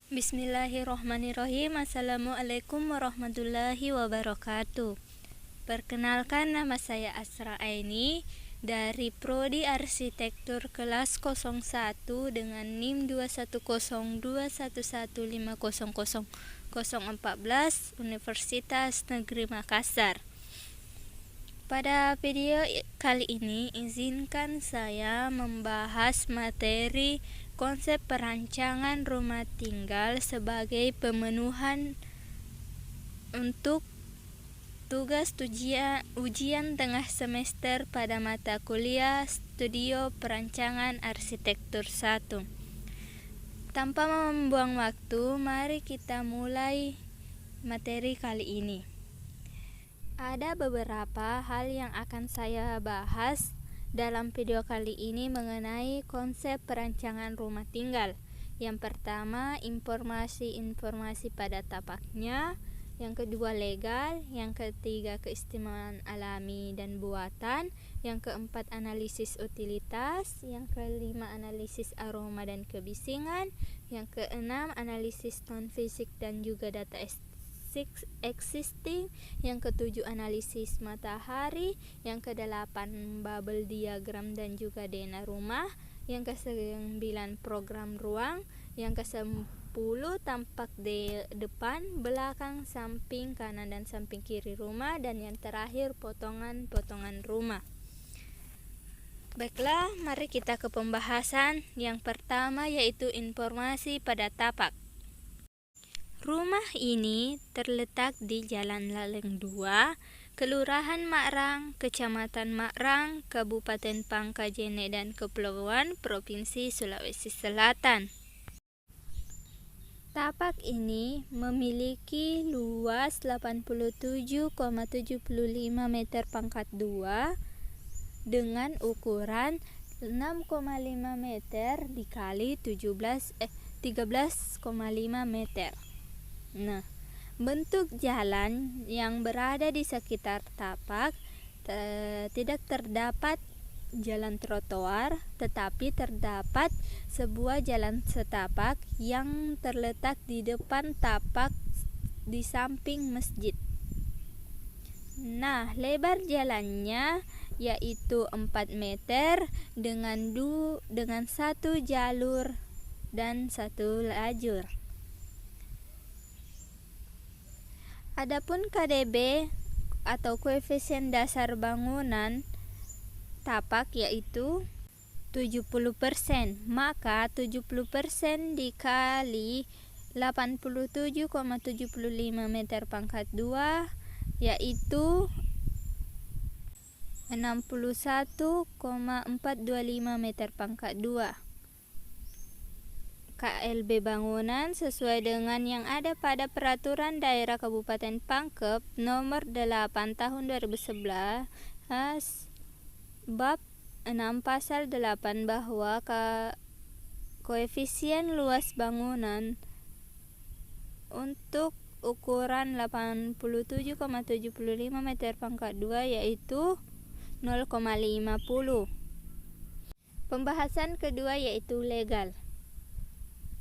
Bismillahirrohmanirrohim. Assalamualaikum warahmatullahi wabarakatuh. Perkenalkan, nama saya Asra Aini dari Prodi Arsitektur kelas 01 dengan NIM 21021150014 Universitas Negeri Makassar. Pada video kali ini, izinkan saya membahas materi konsep perancangan rumah tinggal sebagai pemenuhan untuk tugas ujian tengah semester pada mata kuliah Studio Perancangan Arsitektur 1. Tanpa membuang waktu, mari kita mulai materi kali ini. Ada beberapa hal yang akan saya bahas dalam video kali ini mengenai konsep perancangan rumah tinggal. Yang pertama, informasi pada tapaknya. Yang kedua, legal. Yang ketiga, keistimewaan alami dan buatan. Yang keempat, analisis utilitas. Yang kelima, analisis aroma dan kebisingan. Yang keenam, analisis non-fisik dan juga data existing. Yang ketujuh, analisis matahari. Yang kedelapan, bubble diagram dan juga DNA rumah. Yang kesembilan, program ruang. Yang ke-10, tampak di depan, belakang, samping kanan dan samping kiri rumah. Dan yang terakhir, potongan-potongan rumah. Baiklah, mari kita ke pembahasan. Yang pertama yaitu informasi pada tapak. Rumah ini terletak di Jalan Laleng 2, Kelurahan Makrang, Kecamatan Makrang, Kabupaten Pangkajene dan Kepulauan, Provinsi Sulawesi Selatan. Tapak ini memiliki luas 87,75 meter pangkat 2 dengan ukuran 6,5 meter dikali 13,5 meter. Nah, bentuk jalan yang berada di sekitar tapak tidak terdapat jalan trotoar, tetapi terdapat sebuah jalan setapak yang terletak di depan tapak di samping masjid. Nah, lebar jalannya yaitu 4 meter dengan satu jalur dan satu lajur. Adapun KDB atau koefisien dasar bangunan tapak yaitu 70%, maka 70% dikali 87,75 meter pangkat 2 yaitu 61,425 meter pangkat 2. KLB bangunan sesuai dengan yang ada pada Peraturan Daerah Kabupaten Pangkep Nomor 8 Tahun 2011 Bab 6 Pasal 8 bahwa koefisien luas bangunan untuk ukuran 87,75 meter pangkat 2 yaitu 0,50. Pembahasan kedua yaitu legal.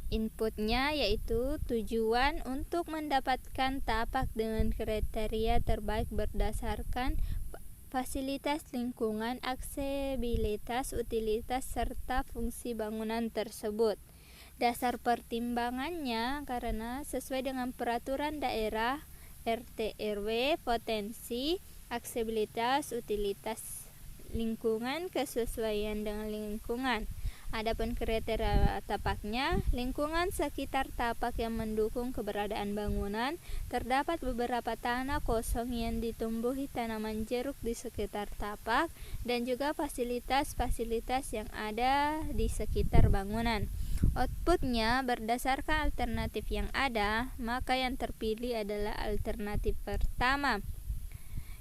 Inputnya yaitu tujuan untuk mendapatkan tapak dengan kriteria terbaik berdasarkan fasilitas lingkungan, aksesibilitas, utilitas, serta fungsi bangunan tersebut. Dasar pertimbangannya karena sesuai dengan peraturan daerah RT RW, potensi, aksesibilitas, utilitas lingkungan, kesesuaian dengan lingkungan. Adapun kriteria tapaknya, lingkungan sekitar tapak yang mendukung keberadaan bangunan, terdapat beberapa tanah kosong yang ditumbuhi tanaman jeruk di sekitar tapak, dan juga fasilitas-fasilitas yang ada di sekitar bangunan. Outputnya berdasarkan alternatif yang ada, maka yang terpilih adalah alternatif pertama,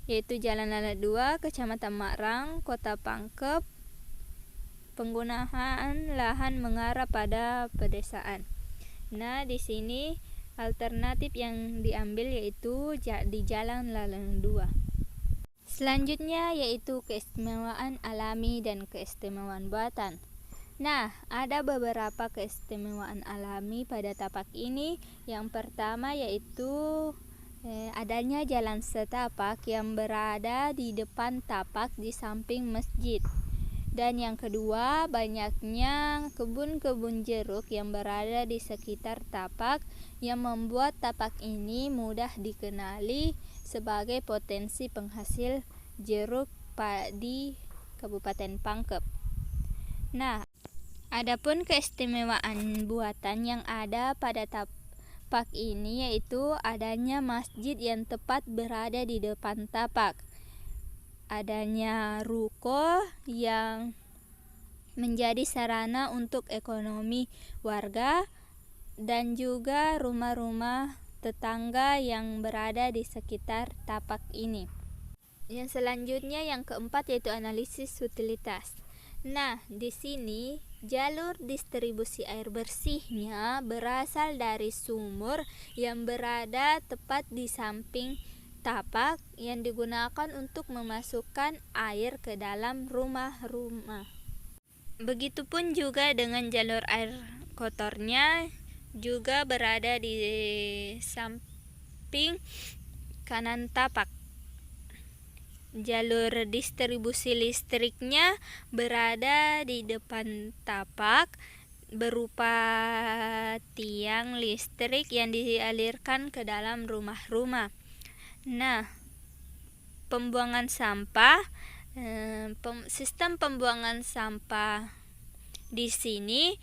yaitu Jalan Laleng 2, Kecamatan Makrang, Kota Pangkep, penggunaan lahan mengarah pada pedesaan. Nah, di sini alternatif yang diambil yaitu di Jalan Laleng 2. Selanjutnya yaitu keistimewaan alami dan keistimewaan buatan. Nah, ada beberapa keistimewaan alami pada tapak ini. Yang pertama yaitu adanya jalan setapak yang berada di depan tapak di samping masjid. Dan yang kedua, banyaknya kebun-kebun jeruk yang berada di sekitar tapak yang membuat tapak ini mudah dikenali sebagai potensi penghasil jeruk di Kabupaten Pangkep. Nah, adapun keistimewaan buatan yang ada pada tapak ini yaitu adanya masjid yang tepat berada di depan tapak. Adanya ruko yang menjadi sarana untuk ekonomi warga dan juga rumah-rumah tetangga yang berada di sekitar tapak ini. Yang selanjutnya yang keempat yaitu analisis utilitas. Nah, di sini jalur distribusi air bersihnya berasal dari sumur yang berada tepat di samping tapak yang digunakan untuk memasukkan air ke dalam rumah-rumah. Begitupun juga dengan jalur air kotornya juga berada di samping kanan tapak. Jalur distribusi listriknya berada di depan tapak berupa tiang listrik yang dialirkan ke dalam rumah-rumah. Nah, pembuangan sampah, sistem pembuangan sampah di sini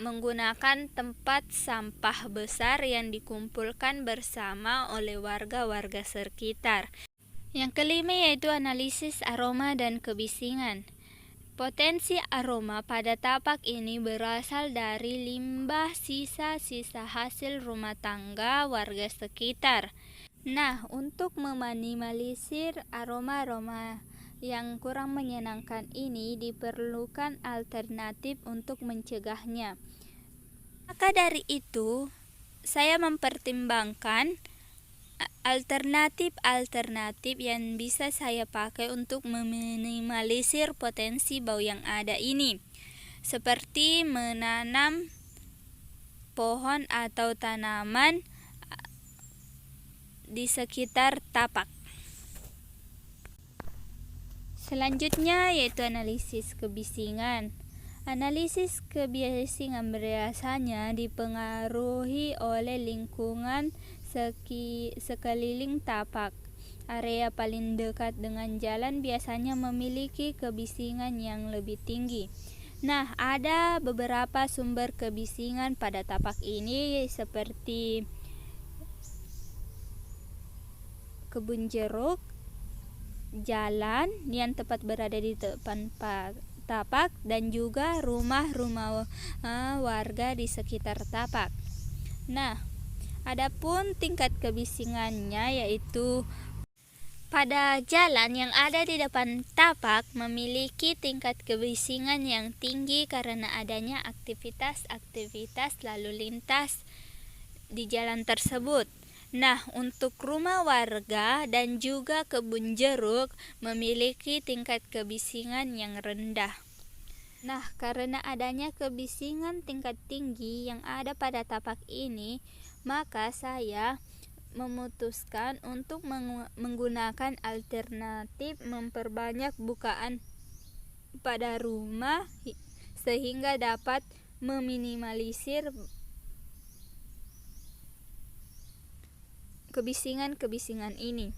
menggunakan tempat sampah besar yang dikumpulkan bersama oleh warga-warga sekitar. Yang kelima yaitu analisis aroma dan kebisingan. Potensi aroma pada tapak ini berasal dari limbah sisa-sisa hasil rumah tangga warga sekitar. Nah, untuk meminimalisir aroma-aroma yang kurang menyenangkan ini diperlukan alternatif untuk mencegahnya. Maka dari itu, saya mempertimbangkan alternatif-alternatif yang bisa saya pakai untuk meminimalisir potensi bau yang ada ini, seperti menanam pohon atau tanaman di sekitar tapak. Selanjutnya yaitu analisis kebisingan. Analisis kebisingan biasanya dipengaruhi oleh lingkungan sekeliling tapak. Area paling dekat dengan jalan biasanya memiliki kebisingan yang lebih tinggi. Nah, ada beberapa sumber kebisingan pada tapak ini seperti kebun jeruk, jalan yang tepat berada di depan tapak, dan juga rumah-rumah warga di sekitar tapak. Nah, adapun tingkat kebisingannya yaitu pada jalan yang ada di depan tapak memiliki tingkat kebisingan yang tinggi karena adanya aktivitas lalu lintas di jalan tersebut. Nah, untuk rumah warga dan juga kebun jeruk memiliki tingkat kebisingan yang rendah. Nah, karena adanya kebisingan tingkat tinggi yang ada pada tapak ini, maka saya memutuskan untuk menggunakan alternatif memperbanyak bukaan pada rumah sehingga dapat meminimalisir kebisingan-kebisingan ini.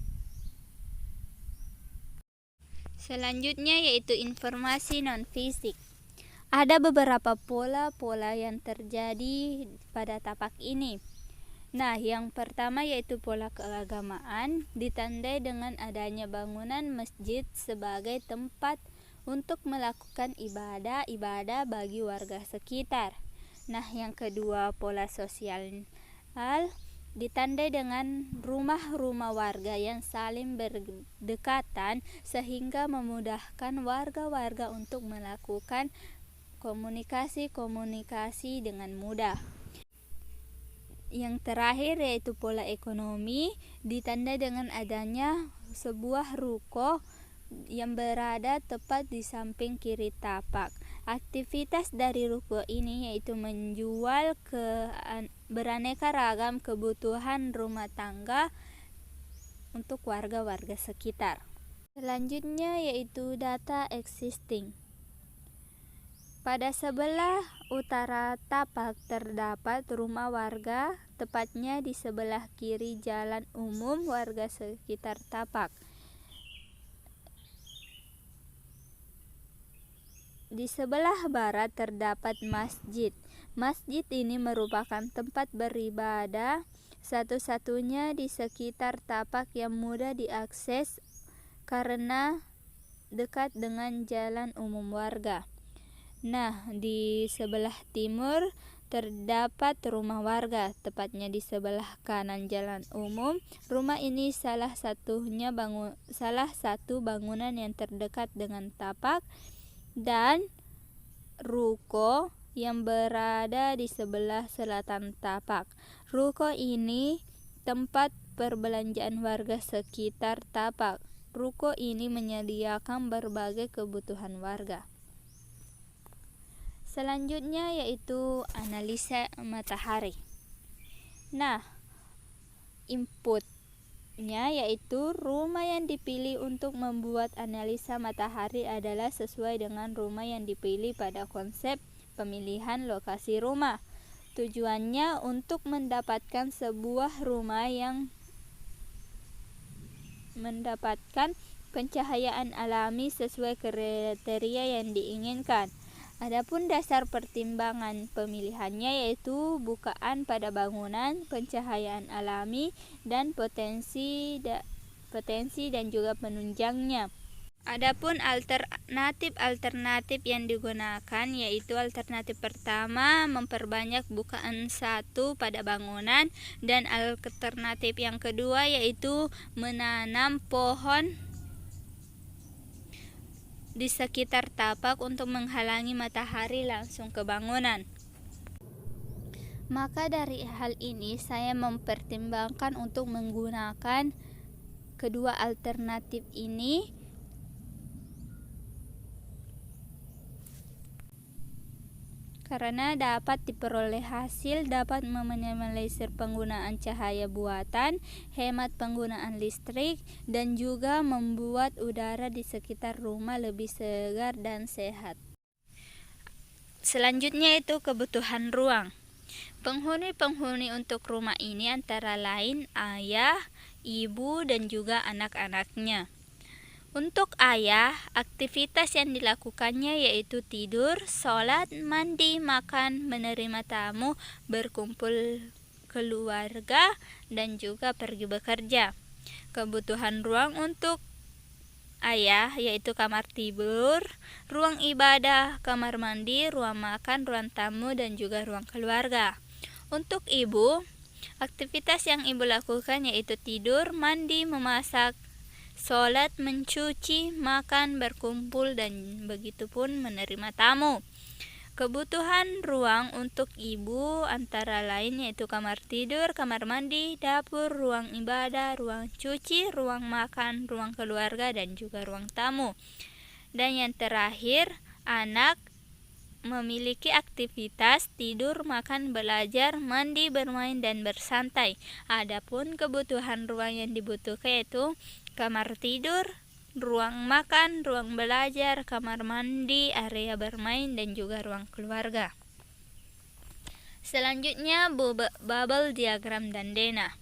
Selanjutnya yaitu informasi non-fisik. Ada beberapa pola-pola yang terjadi pada tapak ini. Nah, yang pertama yaitu pola keagamaan, ditandai dengan adanya bangunan masjid sebagai tempat untuk melakukan ibadah bagi warga sekitar. Nah, yang kedua pola sosial, ditandai dengan rumah-rumah warga yang saling berdekatan sehingga memudahkan warga-warga untuk melakukan komunikasi dengan mudah. Yang terakhir yaitu pola ekonomi, ditandai dengan adanya sebuah ruko yang berada tepat di samping kiri tapak. Aktivitas dari ruko ini yaitu menjual beraneka ragam kebutuhan rumah tangga untuk warga-warga sekitar. Selanjutnya yaitu data existing. Pada sebelah utara tapak terdapat rumah warga, tepatnya di sebelah kiri jalan umum warga sekitar tapak. Di sebelah barat terdapat masjid. Masjid ini merupakan tempat beribadah satu-satunya di sekitar tapak yang mudah diakses karena dekat dengan jalan umum warga. Nah, di sebelah timur terdapat rumah warga, tepatnya di sebelah kanan jalan umum. Rumah ini salah satu bangunan yang terdekat dengan tapak dan ruko yang berada di sebelah selatan tapak. Ruko ini tempat perbelanjaan warga sekitar tapak. Ruko ini menyediakan berbagai kebutuhan warga. Selanjutnya yaitu analisa matahari. Nah, inputnya yaitu rumah yang dipilih untuk membuat analisa matahari adalah sesuai dengan rumah yang dipilih pada konsep pemilihan lokasi rumah. Tujuannya untuk mendapatkan sebuah rumah yang mendapatkan pencahayaan alami sesuai kriteria yang diinginkan. Adapun dasar pertimbangan pemilihannya yaitu bukaan pada bangunan, pencahayaan alami, dan potensi dan juga penunjangnya. Adapun alternatif yang digunakan yaitu alternatif pertama memperbanyak bukaan satu pada bangunan, dan alternatif yang kedua yaitu menanam pohon di sekitar tapak untuk menghalangi matahari langsung ke bangunan. Maka dari hal ini saya mempertimbangkan untuk menggunakan kedua alternatif ini karena dapat diperoleh hasil dapat meminimalisir penggunaan cahaya buatan, hemat penggunaan listrik, dan juga membuat udara di sekitar rumah lebih segar dan sehat. Selanjutnya itu kebutuhan ruang. Penghuni untuk rumah ini antara lain ayah, ibu, dan juga anak-anaknya. Untuk ayah, aktivitas yang dilakukannya yaitu tidur, sholat, mandi, makan, menerima tamu, berkumpul keluarga, dan juga pergi bekerja. Kebutuhan ruang untuk ayah yaitu kamar tidur, ruang ibadah, kamar mandi, ruang makan, ruang tamu, dan juga ruang keluarga. Untuk ibu, aktivitas yang ibu lakukan yaitu tidur, mandi, memasak, sholat, mencuci, makan, berkumpul, dan begitupun menerima tamu. Kebutuhan ruang untuk ibu antara lain yaitu kamar tidur, kamar mandi, dapur, ruang ibadah, ruang cuci, ruang makan, ruang keluarga, dan juga ruang tamu. Dan yang terakhir, anak memiliki aktivitas tidur, makan, belajar, mandi, bermain, dan bersantai. Adapun kebutuhan ruang yang dibutuhkan yaitu kamar tidur, ruang makan, ruang belajar, kamar mandi, area bermain, dan juga ruang keluarga. Selanjutnya bubble diagram dan denah.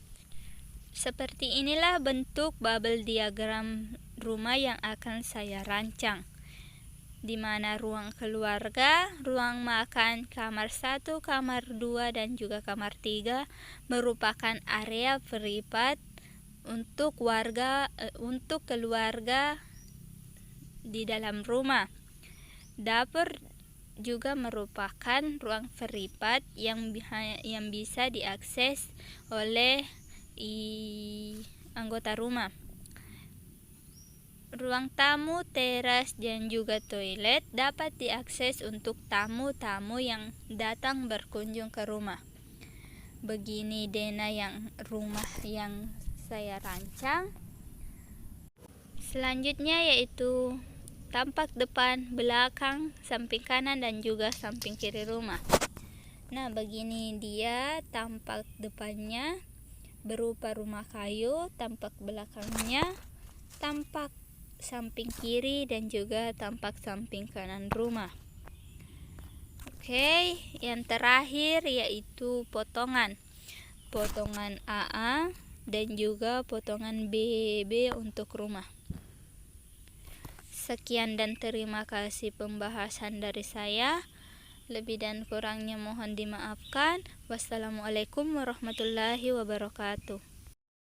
Seperti inilah bentuk bubble diagram rumah yang akan saya rancang, di mana ruang keluarga, ruang makan, kamar 1, kamar 2, dan juga kamar 3 merupakan area privat untuk keluarga di dalam rumah. Dapur juga merupakan ruang privat yang bisa diakses oleh anggota rumah. Ruang tamu, teras, dan juga toilet dapat diakses untuk tamu-tamu yang datang berkunjung ke rumah. Begini denah rumah yang saya rancang. Selanjutnya yaitu tampak depan, belakang, samping kanan, dan juga samping kiri rumah. Nah, begini dia tampak depannya berupa rumah kayu, tampak belakangnya, tampak samping kiri, dan juga tampak samping kanan rumah. Oke, yang terakhir yaitu potongan AA dan juga potongan BB untuk rumah. Sekian dan terima kasih pembahasan dari saya. Lebih dan kurangnya mohon dimaafkan. Wassalamualaikum warahmatullahi wabarakatuh.